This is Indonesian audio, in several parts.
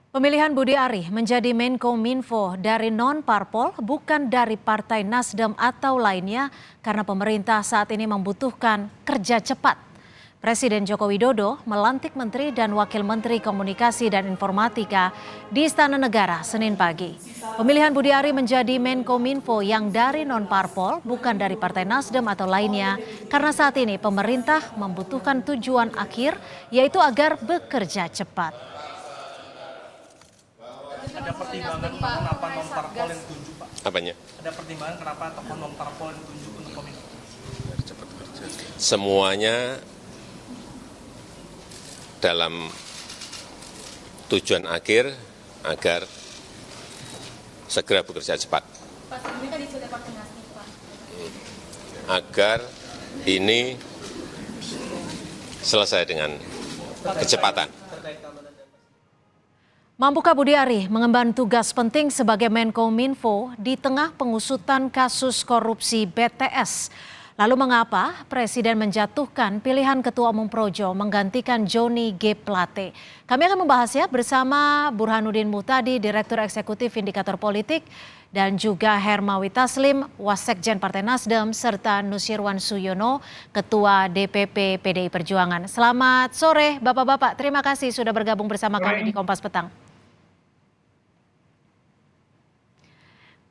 Pemilihan Budi Ari menjadi Menkominfo dari non-parpol bukan dari Partai Nasdem atau lainnya karena pemerintah saat ini membutuhkan kerja cepat. Presiden Joko Widodo melantik Menteri dan Wakil Menteri Komunikasi dan Informatika di Istana Negara Senin pagi. Pemilihan Budi Ari menjadi Menkominfo yang dari non-parpol bukan dari Partai Nasdem atau lainnya karena saat ini pemerintah membutuhkan tujuan akhir yaitu agar bekerja cepat. Ada pertimbangan kenapa non parpol yang ditunjuk, Pak? Apanya? Ada pertimbangan kenapa tokoh non parpol yang ditunjuk untuk kominfo? Semuanya dalam tujuan akhir agar segera bekerja cepat. Pak, sebelumnya kan sudah vaksinasi, Pak. Agar ini selesai dengan kecepatan. Mampukah Budi Ari mengemban tugas penting sebagai Menkominfo di tengah pengusutan kasus korupsi BTS? Lalu mengapa Presiden menjatuhkan pilihan Ketua Umum Projo menggantikan Johnny G. Plate? Kami akan membahasnya bersama Burhanuddin Muhtadi, Direktur Eksekutif Indikator Politik, dan juga Hermawi Taslim, Wasekjen Partai Nasdem, serta Nusirwan Suyono, Ketua DPP PDI Perjuangan. Selamat sore Bapak-Bapak, terima kasih sudah bergabung bersama kami di Kompas Petang.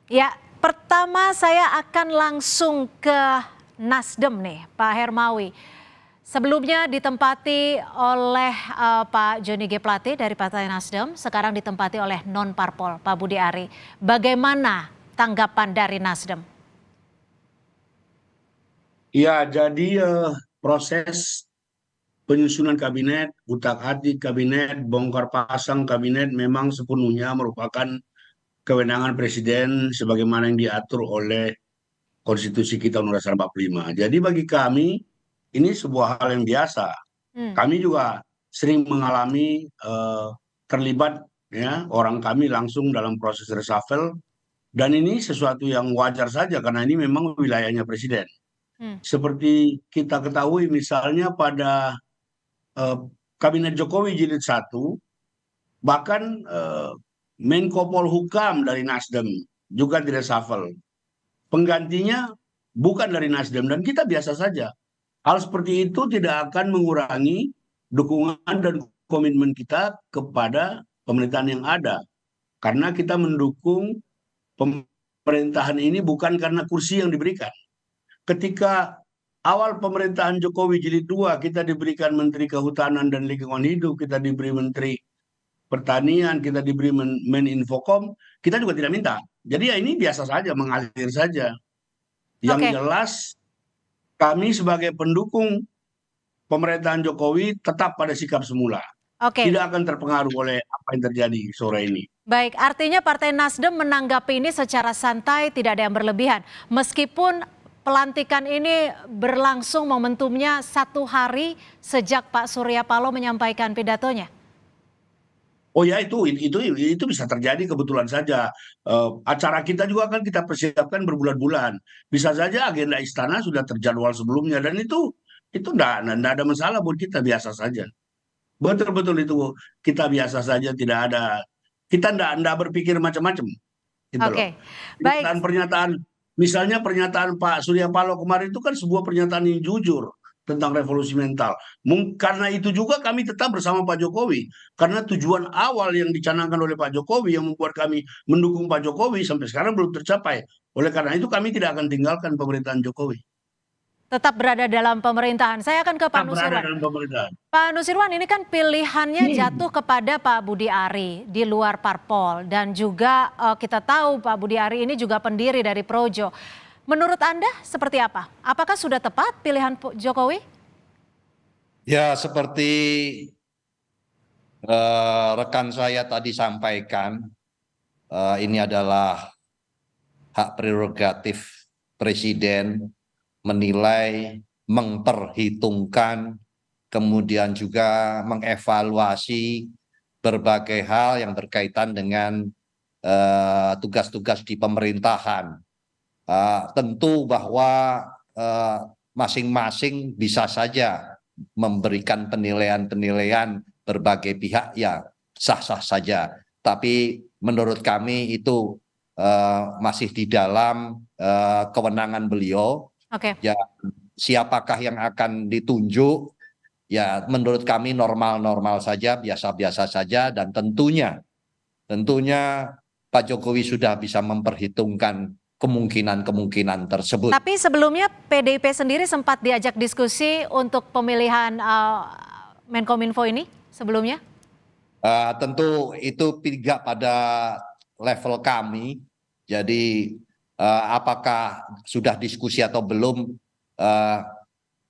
Ya, pertama saya akan langsung ke Nasdem nih, Pak Hermawi. Sebelumnya ditempati oleh Pak Johnny G. Plate dari Partai Nasdem, sekarang ditempati oleh non-parpol, Pak Budi Ari. Bagaimana tanggapan dari Nasdem? Ya, jadi proses penyusunan kabinet, utak-atik kabinet, bongkar pasang kabinet memang sepenuhnya merupakan kewenangan Presiden sebagaimana yang diatur oleh Konstitusi kita Undang-Undang Dasar 45. Jadi bagi kami ini sebuah hal yang biasa. Kami juga sering mengalami terlibat ya orang kami langsung dalam proses reshuffle dan ini sesuatu yang wajar saja karena ini memang wilayahnya Presiden. Seperti kita ketahui misalnya pada Kabinet Jokowi Jilid 1 bahkan Menko Polhukam dari Nasdem juga direshuffle. Penggantinya bukan dari Nasdem dan kita biasa saja. Hal seperti itu tidak akan mengurangi dukungan dan komitmen kita kepada pemerintahan yang ada. Karena kita mendukung pemerintahan ini bukan karena kursi yang diberikan. Ketika awal pemerintahan Jokowi Jilid 2 kita diberikan Menteri Kehutanan dan Lingkungan Hidup, kita diberi Menteri Pertanian, kita diberi Meninfokom, kita juga tidak minta. Jadi ya ini biasa saja, mengalir saja. Yang jelas kami sebagai pendukung pemerintahan Jokowi tetap pada sikap semula. Tidak akan terpengaruh oleh apa yang terjadi sore ini. Baik, artinya Partai Nasdem menanggapi ini secara santai, tidak ada yang berlebihan. Meskipun pelantikan ini berlangsung momentumnya 1 hari sejak Pak Surya Paloh menyampaikan pidatonya. Oh ya itu bisa terjadi kebetulan saja. Acara kita juga akan kita persiapkan berbulan-bulan. Bisa saja agenda istana sudah terjadwal sebelumnya dan itu enggak ada masalah buat kita, biasa saja. Betul-betul itu kita biasa saja, tidak ada, kita enggak berpikir macam-macam. Gitu loh. Baik. Pernyataan misalnya pernyataan Pak Surya Paloh kemarin itu kan sebuah pernyataan yang jujur tentang revolusi mental. Karena itu juga kami tetap bersama Pak Jokowi. Karena tujuan awal yang dicanangkan oleh Pak Jokowi yang membuat kami mendukung Pak Jokowi sampai sekarang belum tercapai. Oleh karena itu kami tidak akan tinggalkan pemerintahan Jokowi. Tetap berada dalam pemerintahan. Saya akan ke Pak Nusirwan. Pak Nusirwan, ini kan pilihannya jatuh kepada Pak Budi Ari di luar parpol. Dan juga kita tahu Pak Budi Ari ini juga pendiri dari Projo. Menurut Anda seperti apa? Apakah sudah tepat pilihan Jokowi? Ya, seperti rekan saya tadi sampaikan, ini adalah hak prerogatif Presiden menilai, memperhitungkan, kemudian juga mengevaluasi berbagai hal yang berkaitan dengan tugas-tugas di pemerintahan. Tentu bahwa masing-masing bisa saja memberikan penilaian-penilaian berbagai pihak, ya sah-sah saja. tapi menurut kami itu masih di dalam kewenangan beliau. Oke. Ya, siapakah yang akan ditunjuk? Ya, menurut kami normal-normal saja, biasa-biasa saja, dan tentunya Pak Jokowi sudah bisa memperhitungkan kemungkinan-kemungkinan tersebut. Tapi sebelumnya PDIP sendiri sempat diajak diskusi untuk pemilihan Menkominfo ini sebelumnya? Tentu itu tidak pada level kami. Jadi apakah sudah diskusi atau belum?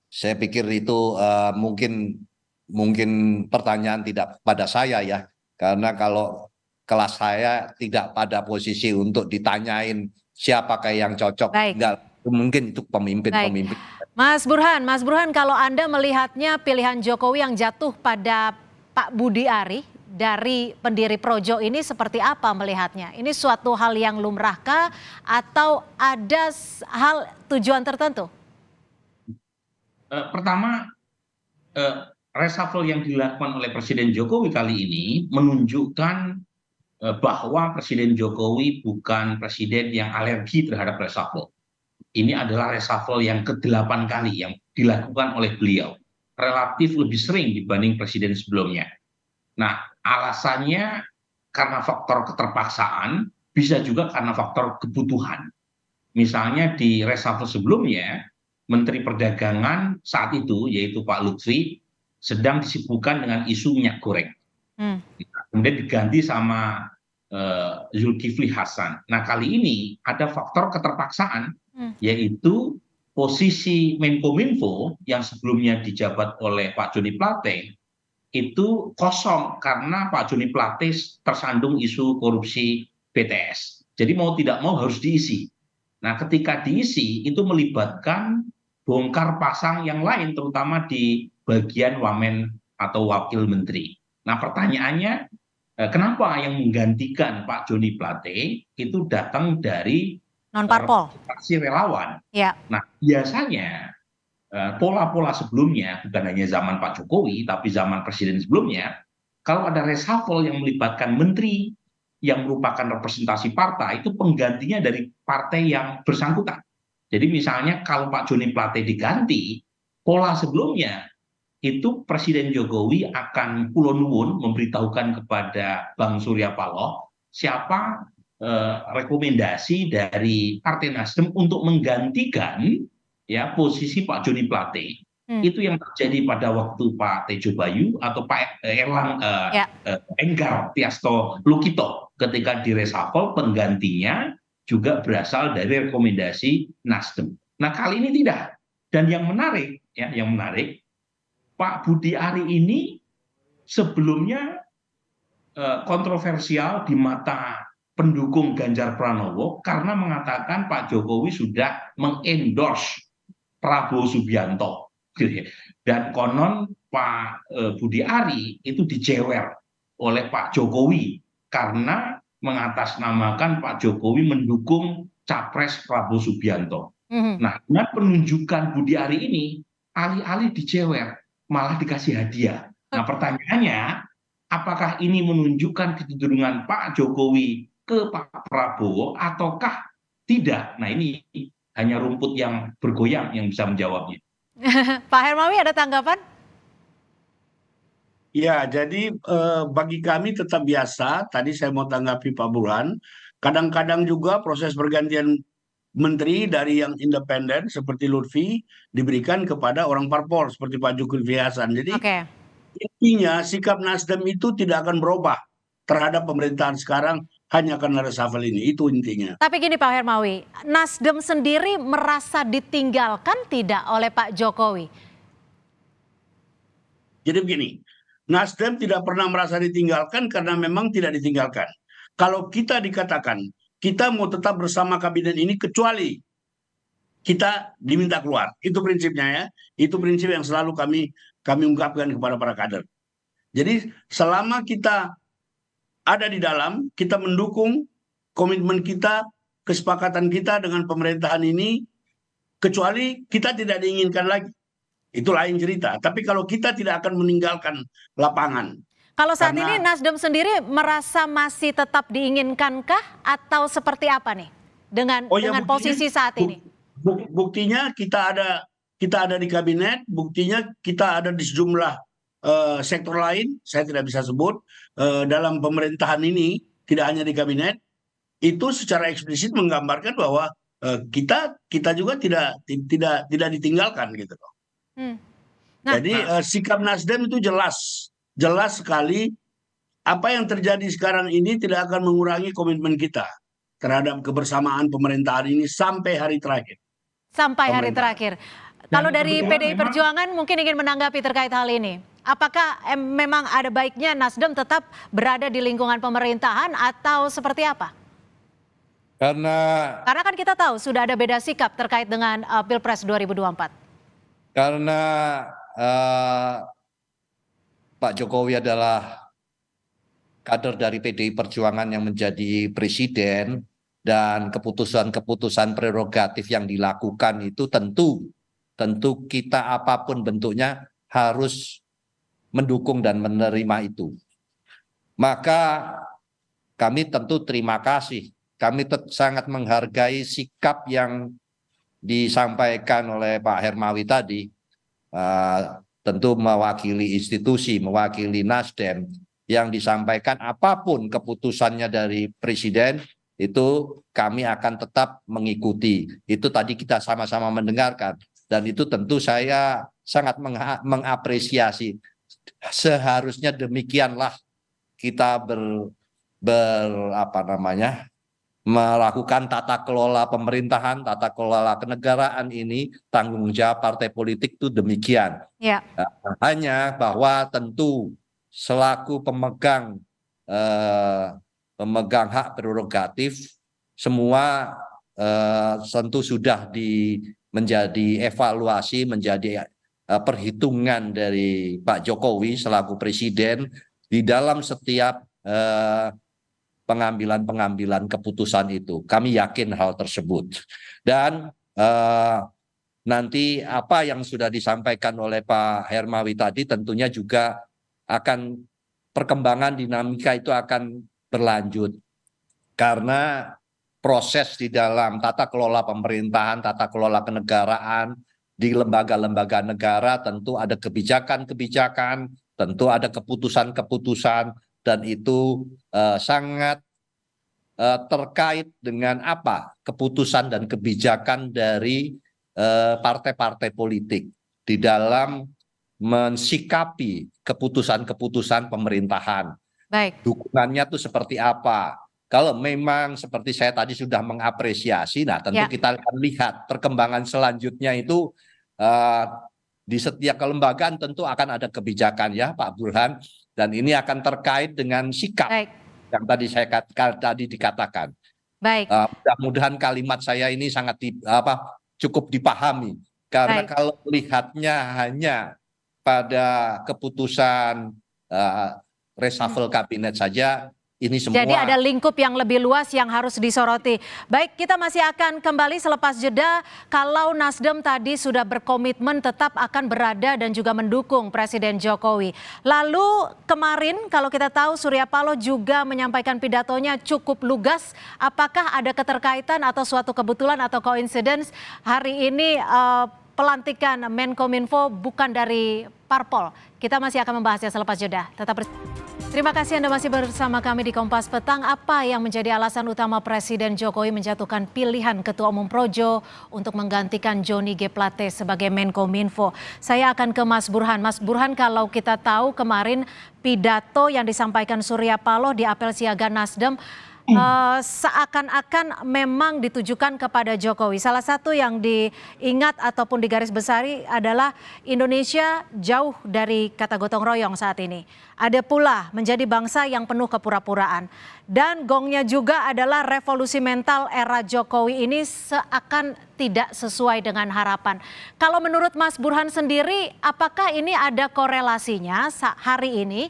Saya pikir itu mungkin pertanyaan tidak pada saya ya, karena kalau kelas saya tidak pada posisi untuk ditanyain siapakah yang cocok. Baik. Enggak, mungkin itu pemimpin-pemimpin. Mas Burhan, kalau Anda melihatnya pilihan Jokowi yang jatuh pada Pak Budi Ari dari pendiri Projo ini seperti apa melihatnya? Ini suatu hal yang lumrahkah atau ada hal tujuan tertentu? Pertama, reshuffle yang dilakukan oleh Presiden Jokowi kali ini menunjukkan bahwa Presiden Jokowi bukan presiden yang alergi terhadap reshuffle. Ini adalah reshuffle yang ke-8 kali yang dilakukan oleh beliau. Relatif lebih sering dibanding presiden sebelumnya. Nah, alasannya karena faktor keterpaksaan, bisa juga karena faktor kebutuhan. Misalnya di reshuffle sebelumnya, Menteri Perdagangan saat itu, yaitu Pak Lutfi, sedang disibukkan dengan isu minyak goreng. Kemudian diganti sama Zulkifli Hasan. Nah, kali ini ada faktor keterpaksaan, yaitu posisi Menkominfo yang sebelumnya dijabat oleh Pak Joni Plate itu kosong karena Pak Joni Plate tersandung isu korupsi BTS. Jadi mau tidak mau harus diisi. Nah, ketika diisi itu melibatkan bongkar pasang yang lain, terutama di bagian wamen atau wakil menteri. Nah, pertanyaannya, kenapa yang menggantikan Pak Joni Plate itu datang dari Non-parpol. fraksi relawan? Ya. Nah, biasanya pola-pola sebelumnya, bukan hanya zaman Pak Jokowi, tapi zaman presiden sebelumnya, kalau ada reshuffle yang melibatkan menteri yang merupakan representasi partai, itu penggantinya dari partai yang bersangkutan. Jadi misalnya kalau Pak Joni Plate diganti, pola sebelumnya itu Presiden Jokowi akan pulo nuwun memberitahukan kepada Bang Surya Paloh siapa rekomendasi dari Partai Nasdem untuk menggantikan ya posisi Pak Joni Plate. Itu yang terjadi pada waktu Pak Tejo Bayu atau Pak Enggar Tiasto Lukito ketika di reshuffle, penggantinya juga berasal dari rekomendasi Nasdem. Nah, kali ini tidak. Dan yang menarik, Pak Budi Ari ini sebelumnya kontroversial di mata pendukung Ganjar Pranowo karena mengatakan Pak Jokowi sudah mengendorse Prabowo Subianto. Dan konon Pak Budi Ari itu dijewer oleh Pak Jokowi karena mengatasnamakan Pak Jokowi mendukung capres Prabowo Subianto. Nah, dengan penunjukan Budi Ari ini, alih-alih dijewer, malah dikasih hadiah. Nah, pertanyaannya, apakah ini menunjukkan kecenderungan Pak Jokowi ke Pak Prabowo ataukah tidak? Nah, ini hanya rumput yang bergoyang yang bisa menjawabnya. Pak Hermawi ada tanggapan? Ya, jadi bagi kami tetap biasa. Tadi saya mau tanggapi Pak Burhan. Kadang-kadang juga proses pergantian menteri dari yang independen seperti Lutfi diberikan kepada orang parpol seperti Pak Zulkifli Hasan. Jadi intinya sikap Nasdem itu tidak akan berubah terhadap pemerintahan sekarang hanya karena reshuffle ini. Itu intinya. Tapi gini Pak Hermawi, Nasdem sendiri merasa ditinggalkan tidak oleh Pak Jokowi? Jadi begini, Nasdem tidak pernah merasa ditinggalkan karena memang tidak ditinggalkan. Kalau kita dikatakan kita mau tetap bersama kabinet ini kecuali kita diminta keluar, itu prinsipnya ya. Itu prinsip yang selalu kami ungkapkan kepada para kader. Jadi selama kita ada di dalam, kita mendukung komitmen kita, kesepakatan kita dengan pemerintahan ini, kecuali kita tidak diinginkan lagi. Itu lain cerita. Tapi kalau kita tidak akan meninggalkan lapangan. Kalau saat Karena- ini Nasdem sendiri merasa masih tetap diinginkankah atau seperti apa nih dengan buktinya- posisi saat ini? Buktinya kita ada di kabinet, buktinya kita ada di sejumlah sektor lain, saya tidak bisa sebut dalam pemerintahan ini, tidak hanya di kabinet, itu secara eksplisit menggambarkan bahwa kita juga tidak ditinggalkan gitu loh. Hmm. Nah, Jadi sikap Nasdem itu jelas sekali. Apa yang terjadi sekarang ini tidak akan mengurangi komitmen kita terhadap kebersamaan pemerintahan ini sampai hari terakhir. sampai hari Pemerintah. terakhir. Kalau dari kebetulan PDI memang- Perjuangan mungkin ingin menanggapi terkait hal ini. Apakah memang ada baiknya Nasdem tetap berada di lingkungan pemerintahan atau seperti apa? Karena kan kita tahu sudah ada beda sikap terkait dengan Pilpres 2024. Karena Pak Jokowi adalah kader dari PDI Perjuangan yang menjadi presiden, dan keputusan-keputusan prerogatif yang dilakukan itu tentu kita apapun bentuknya harus mendukung dan menerima itu. Maka kami tentu terima kasih. Kami sangat menghargai sikap yang disampaikan oleh Pak Hermawi tadi, tentu mewakili institusi, mewakili Nasdem, yang disampaikan apapun keputusannya dari presiden itu kami akan tetap mengikuti. Itu tadi kita sama-sama mendengarkan, dan itu tentu saya sangat mengapresiasi. Seharusnya demikianlah kita melakukan tata kelola pemerintahan, tata kelola kenegaraan ini, tanggung jawab partai politik itu demikian. Ya. Hanya bahwa tentu selaku pemegang hak prerogatif, semua tentu sudah menjadi evaluasi, menjadi perhitungan dari Pak Jokowi selaku presiden di dalam setiap pengambilan keputusan itu. Kami yakin hal tersebut. Dan nanti apa yang sudah disampaikan oleh Pak Hermawi tadi tentunya juga akan perkembangan dinamika itu akan berlanjut. Karena proses di dalam tata kelola pemerintahan, tata kelola kenegaraan, di lembaga-lembaga negara tentu ada kebijakan-kebijakan, tentu ada keputusan-keputusan, dan itu sangat terkait dengan apa keputusan dan kebijakan dari partai-partai politik di dalam mensikapi keputusan-keputusan pemerintahan. Baik. Dukungannya tuh seperti apa? Kalau memang seperti saya tadi sudah mengapresiasi, nah tentu kita akan lihat perkembangan selanjutnya itu di setiap kelembagaan tentu akan ada kebijakan ya Pak Burhan, dan ini akan terkait dengan sikap. Baik. Yang tadi dikatakan. Baik. Mudah-mudahan kalimat saya ini sangat cukup dipahami, karena kalau melihatnya hanya pada keputusan reshuffle kabinet saja, ini semua. Jadi ada lingkup yang lebih luas yang harus disoroti. Baik, kita masih akan kembali selepas jeda. Kalau Nasdem tadi sudah berkomitmen tetap akan berada dan juga mendukung Presiden Jokowi. Lalu kemarin kalau kita tahu Surya Paloh juga menyampaikan pidatonya cukup lugas. Apakah ada keterkaitan atau suatu kebetulan atau coincidence hari ini pelantikan Menkominfo bukan dari parpol? Kita masih akan membahasnya selepas jeda. Tetap Terima kasih Anda masih bersama kami di Kompas Petang. Apa yang menjadi alasan utama Presiden Jokowi menjatuhkan pilihan Ketua Umum Projo untuk menggantikan Johnny G. Plate sebagai Menkominfo? Saya akan ke Mas Burhan. Mas Burhan, kalau kita tahu kemarin pidato yang disampaikan Surya Paloh di apel siaga Nasdem seakan-akan memang ditujukan kepada Jokowi. Salah satu yang diingat ataupun digarisbesari adalah Indonesia jauh dari kata gotong royong saat ini. Ada pula menjadi bangsa yang penuh kepura-puraan. Dan gongnya juga adalah revolusi mental era Jokowi ini seakan tidak sesuai dengan harapan. Kalau menurut Mas Burhan sendiri, apakah ini ada korelasinya hari ini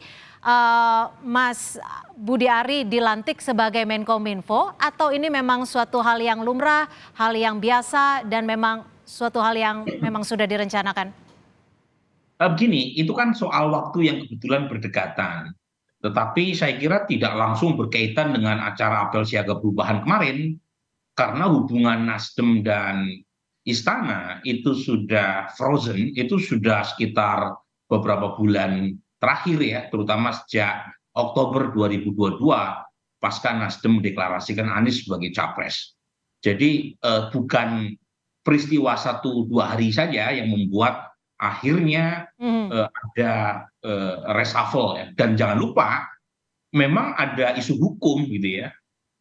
Mas Budi Ari dilantik sebagai Menkominfo, atau ini memang suatu hal yang lumrah, hal yang biasa, dan memang suatu hal yang memang sudah direncanakan? Begini, itu kan soal waktu yang kebetulan berdekatan. Tetapi saya kira tidak langsung berkaitan dengan acara apel siaga perubahan kemarin, karena hubungan Nasdem dan Istana itu sudah frozen, itu sudah sekitar beberapa bulan terakhir ya, terutama sejak Oktober 2022, pasca Nasdem mendeklarasikan Anies sebagai capres. Jadi bukan peristiwa 1-2 hari saja yang membuat akhirnya ada reshuffle ya. Dan jangan lupa memang ada isu hukum gitu ya.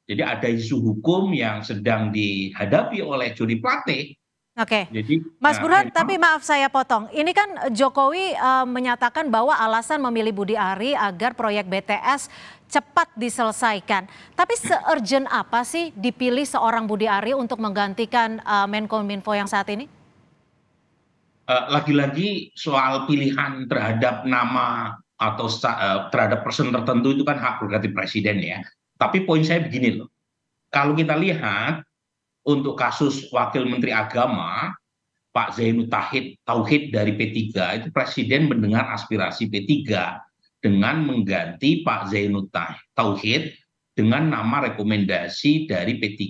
Jadi ada isu hukum yang sedang dihadapi oleh Joni Plate. Oke, Jadi Mas Burhan, memang tapi maaf saya potong. Ini kan Jokowi menyatakan bahwa alasan memilih Budi Ari agar proyek BTS cepat diselesaikan. Tapi se-urgent apa sih dipilih seorang Budi Ari untuk menggantikan Menkominfo yang saat ini? lagi-lagi soal pilihan terhadap nama atau terhadap person tertentu itu kan hak prerogatif presiden ya. Tapi poin saya begini loh, kalau kita lihat untuk kasus Wakil Menteri Agama Pak Zainud Tauhid dari P3, itu Presiden mendengar aspirasi P3 dengan mengganti Pak Zainud Tauhid dengan nama rekomendasi dari P3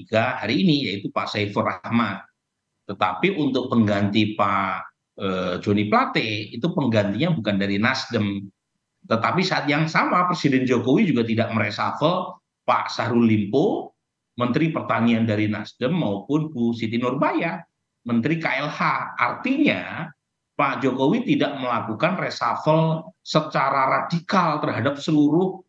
hari ini, yaitu Pak Saiful Rahmat. Tetapi untuk pengganti Pak Joni Plate, itu penggantinya bukan dari Nasdem. Tetapi saat yang sama Presiden Jokowi juga tidak mereshuffle Pak Syahrul Limpo, Menteri Pertanian dari Nasdem, maupun Bu Siti Nurbaya, Menteri KLH. Artinya Pak Jokowi tidak melakukan reshuffle secara radikal terhadap seluruh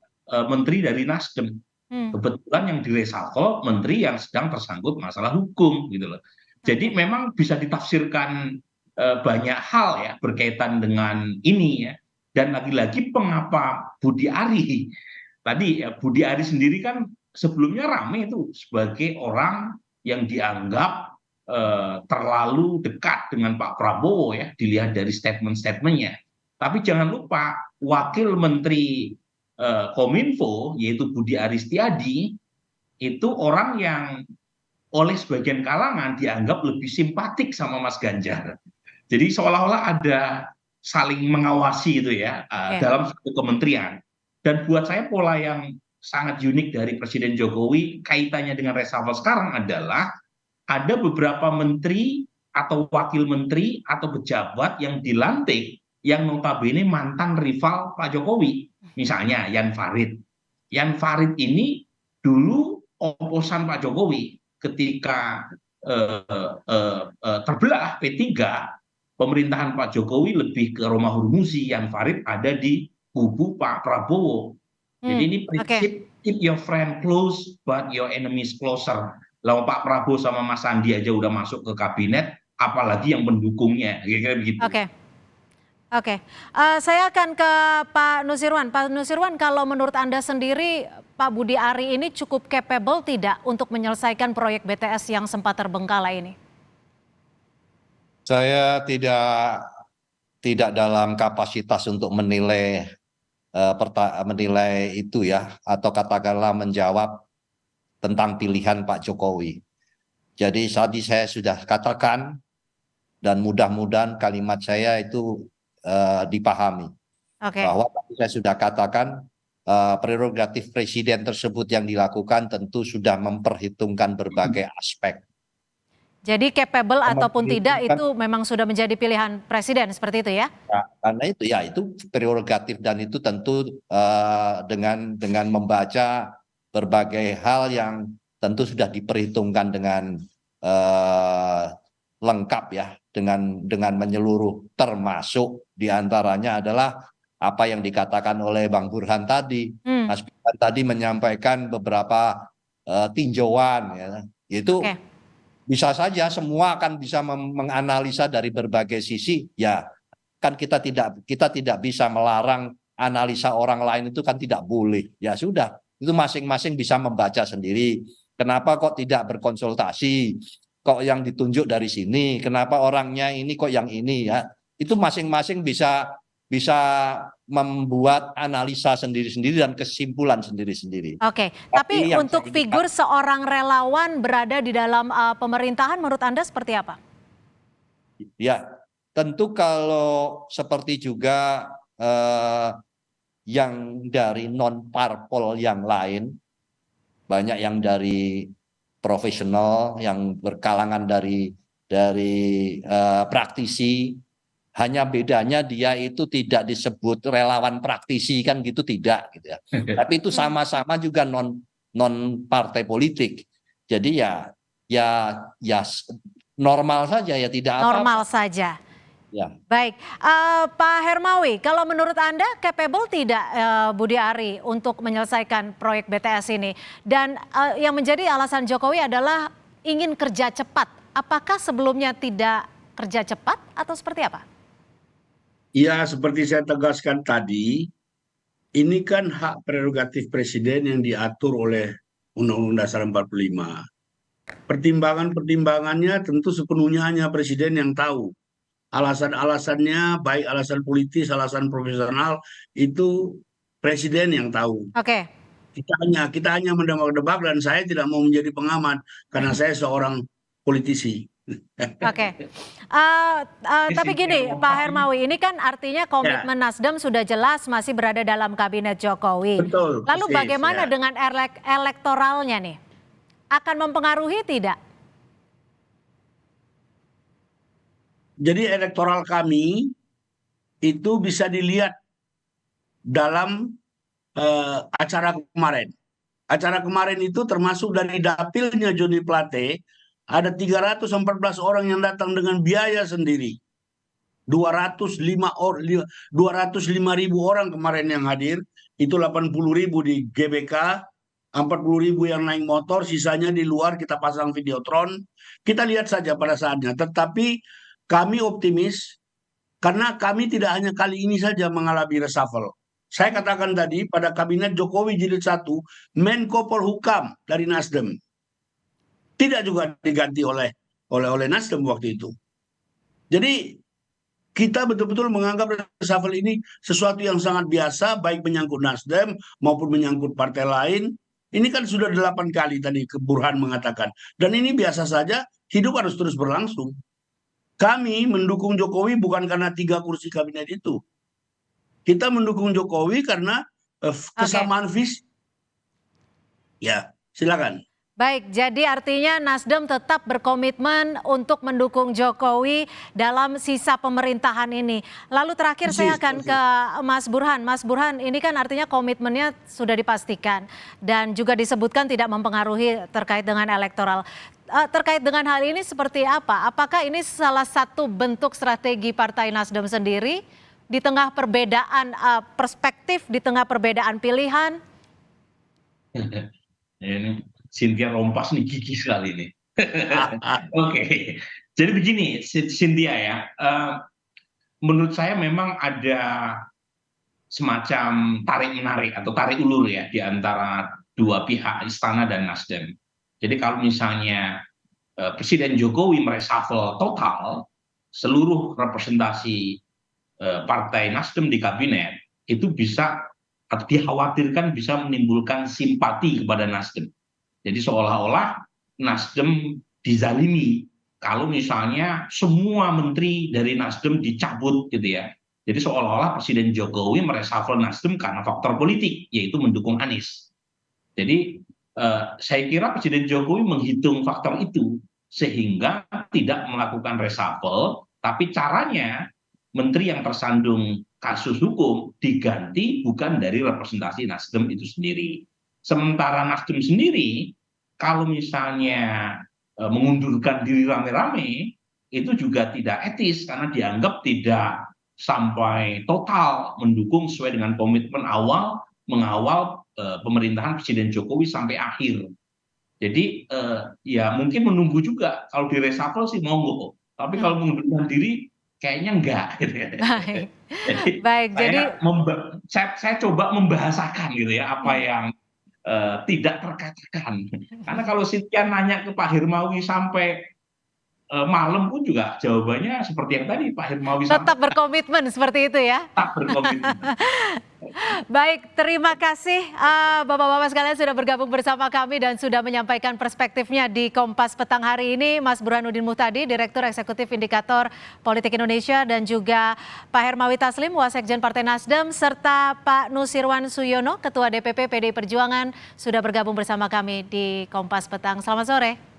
menteri dari Nasdem. Kebetulan yang direshuffle menteri yang sedang tersangkut masalah hukum gitu loh. Jadi memang bisa ditafsirkan banyak hal ya berkaitan dengan ini ya. Dan lagi-lagi pengapa Budi Ari tadi ya, Budi Ari sendiri kan sebelumnya rame itu sebagai orang yang dianggap terlalu dekat dengan Pak Prabowo ya, dilihat dari statement-statementnya. Tapi jangan lupa Wakil Menteri Kominfo yaitu Budi Ari Setiadi itu orang yang oleh sebagian kalangan dianggap lebih simpatik sama Mas Ganjar. Jadi seolah-olah ada saling mengawasi itu ya dalam satu kementerian. Dan buat saya pola yang sangat unik dari Presiden Jokowi kaitannya dengan reshuffle sekarang adalah ada beberapa menteri atau wakil menteri atau pejabat yang dilantik yang notabene mantan rival Pak Jokowi. Misalnya Jan Farid. Jan Farid ini dulu oposan Pak Jokowi ketika terbelah P3, pemerintahan Pak Jokowi lebih ke Romahur Muzi, Jan Farid ada di kubu Pak Prabowo. Jadi ini prinsip keep your friend close but your enemies closer. Lalu Pak Prabowo sama Mas Sandi aja udah masuk ke kabinet, apalagi yang mendukungnya, kira-kira begitu. Oke. Saya akan ke Pak Nusirwan. Pak Nusirwan, kalau menurut Anda sendiri, Pak Budi Ari ini cukup capable tidak untuk menyelesaikan proyek BTS yang sempat terbengkalai ini? Saya tidak dalam kapasitas untuk menilai itu ya, atau katakanlah menjawab tentang pilihan Pak Jokowi. Jadi tadi saya sudah katakan dan mudah-mudahan kalimat saya itu dipahami. Bahwa tadi saya sudah katakan prerogatif presiden tersebut yang dilakukan tentu sudah memperhitungkan berbagai aspek. Jadi capable ataupun tidak itu memang sudah menjadi pilihan presiden seperti itu ya? Karena itu ya itu prerogatif dan itu tentu dengan membaca berbagai hal yang tentu sudah diperhitungkan dengan lengkap ya, dengan menyeluruh, termasuk diantaranya adalah apa yang dikatakan oleh Bang Burhan tadi. Mas Burhan tadi menyampaikan beberapa tinjauan ya, itu bisa saja semua akan bisa menganalisa dari berbagai sisi ya, kan kita tidak bisa melarang analisa orang lain, itu kan tidak boleh. Ya sudah, itu masing-masing bisa membaca sendiri. Kenapa kok tidak berkonsultasi? Kok yang ditunjuk dari sini? Kenapa orangnya ini kok yang ini ya? Itu masing-masing bisa membuat analisa sendiri-sendiri dan kesimpulan sendiri-sendiri. Oke, tapi untuk figur seorang relawan berada di dalam pemerintahan menurut Anda seperti apa? Ya, tentu kalau seperti juga yang dari non-parpol yang lain, banyak yang dari profesional, yang berkalangan dari praktisi. Hanya bedanya dia itu tidak disebut relawan praktisi kan gitu, tidak gitu ya. Tapi itu sama-sama juga non partai politik. Jadi ya normal saja ya, tidak apa-apa. Normal saja. Ya. Baik, Pak Hermawi, kalau menurut Anda capable tidak Budi Ari untuk menyelesaikan proyek BTS ini? Dan yang menjadi alasan Jokowi adalah ingin kerja cepat. Apakah sebelumnya tidak kerja cepat atau seperti apa? Ya, seperti saya tegaskan tadi, ini kan hak prerogatif presiden yang diatur oleh Undang-Undang Dasar 45. Pertimbangan-pertimbangannya tentu sepenuhnya hanya presiden yang tahu. Alasan-alasannya, baik alasan politis, alasan profesional, itu presiden yang tahu. Oke. Kita hanya mendebak-debak, dan saya tidak mau menjadi pengamat karena saya seorang politisi. Oke. Tapi gini, Pak Hermawi, ini kan artinya komitmen Nasdem sudah jelas masih berada dalam kabinet Jokowi. Betul. Lalu persis, bagaimana ya. dengan elektoralnya nih? Akan mempengaruhi tidak? Jadi elektoral kami itu bisa dilihat dalam acara kemarin. Acara kemarin itu termasuk dari dapilnya Joni Plate, ada 314 orang yang datang dengan biaya sendiri. 205 ribu orang kemarin yang hadir, itu 80 ribu di GBK, 40 ribu yang naik motor, sisanya di luar kita pasang videotron. Kita lihat saja pada saatnya. Tetapi kami optimis karena kami tidak hanya kali ini saja mengalami reshuffle. Saya katakan tadi pada kabinet Jokowi jilid 1, Menko Polhukam dari Nasdem tidak juga diganti oleh Nasdem waktu itu. Jadi kita betul-betul menganggap reshuffle ini sesuatu yang sangat biasa, baik menyangkut Nasdem maupun menyangkut partai lain. Ini kan sudah 8 kali tadi Burhan mengatakan. Dan ini biasa saja, hidup harus terus berlangsung. Kami mendukung Jokowi bukan karena 3 kursi kabinet itu. Kita mendukung Jokowi karena kesamaan visi. Ya, silakan. Baik, jadi artinya Nasdem tetap berkomitmen untuk mendukung Jokowi dalam sisa pemerintahan ini. Lalu terakhir saya akan ke Mas Burhan. Mas Burhan, ini kan artinya komitmennya sudah dipastikan dan juga disebutkan tidak mempengaruhi terkait dengan elektoral. Terkait dengan hal ini seperti apa? Apakah ini salah satu bentuk strategi Partai Nasdem sendiri di tengah perbedaan perspektif, di tengah perbedaan pilihan? Ini Cynthia rompas nih, gigi sekali nih. Oke. Jadi begini, Cynthia ya, menurut saya memang ada semacam tarik-menarik atau tarik ulur ya di antara dua pihak, Istana dan Nasdem. Jadi kalau misalnya Presiden Jokowi mereshuffle total seluruh representasi Partai Nasdem di kabinet, itu bisa atau dikhawatirkan bisa menimbulkan simpati kepada Nasdem. Jadi seolah-olah Nasdem dizalimi kalau misalnya semua menteri dari Nasdem dicabut gitu ya. Jadi seolah-olah Presiden Jokowi mereshuffle Nasdem karena faktor politik, yaitu mendukung Anies. Jadi saya kira Presiden Jokowi menghitung faktor itu sehingga tidak melakukan reshuffle, tapi caranya menteri yang tersandung kasus hukum diganti bukan dari representasi Nasdem itu sendiri. Sementara Nasdem sendiri, kalau misalnya mengundurkan diri rame-rame, itu juga tidak etis karena dianggap tidak sampai total mendukung sesuai dengan komitmen awal mengawal pemerintahan Presiden Jokowi sampai akhir. Jadi ya mungkin menunggu juga, kalau di reshuffle sih monggo, tapi kalau mengundurkan diri kayaknya enggak. Gitu ya. Baik, jadi saya coba membahasakan gitu ya apa yang tidak terkatakan. Karena kalau Cynthia nanya ke Pak Hermawi sampai malam pun juga jawabannya seperti yang tadi Pak Hermawi Tetap sampaikan, berkomitmen seperti itu ya. tetap berkomitmen. Baik, terima kasih Bapak-Bapak sekalian sudah bergabung bersama kami dan sudah menyampaikan perspektifnya di Kompas Petang hari ini. Mas Burhanuddin Muhtadi, Direktur Eksekutif Indikator Politik Indonesia, dan juga Pak Hermawi Taslim, Wasekjen Partai Nasdem, serta Pak Nusirwan Suyono, Ketua DPP PDI Perjuangan, sudah bergabung bersama kami di Kompas Petang. Selamat sore.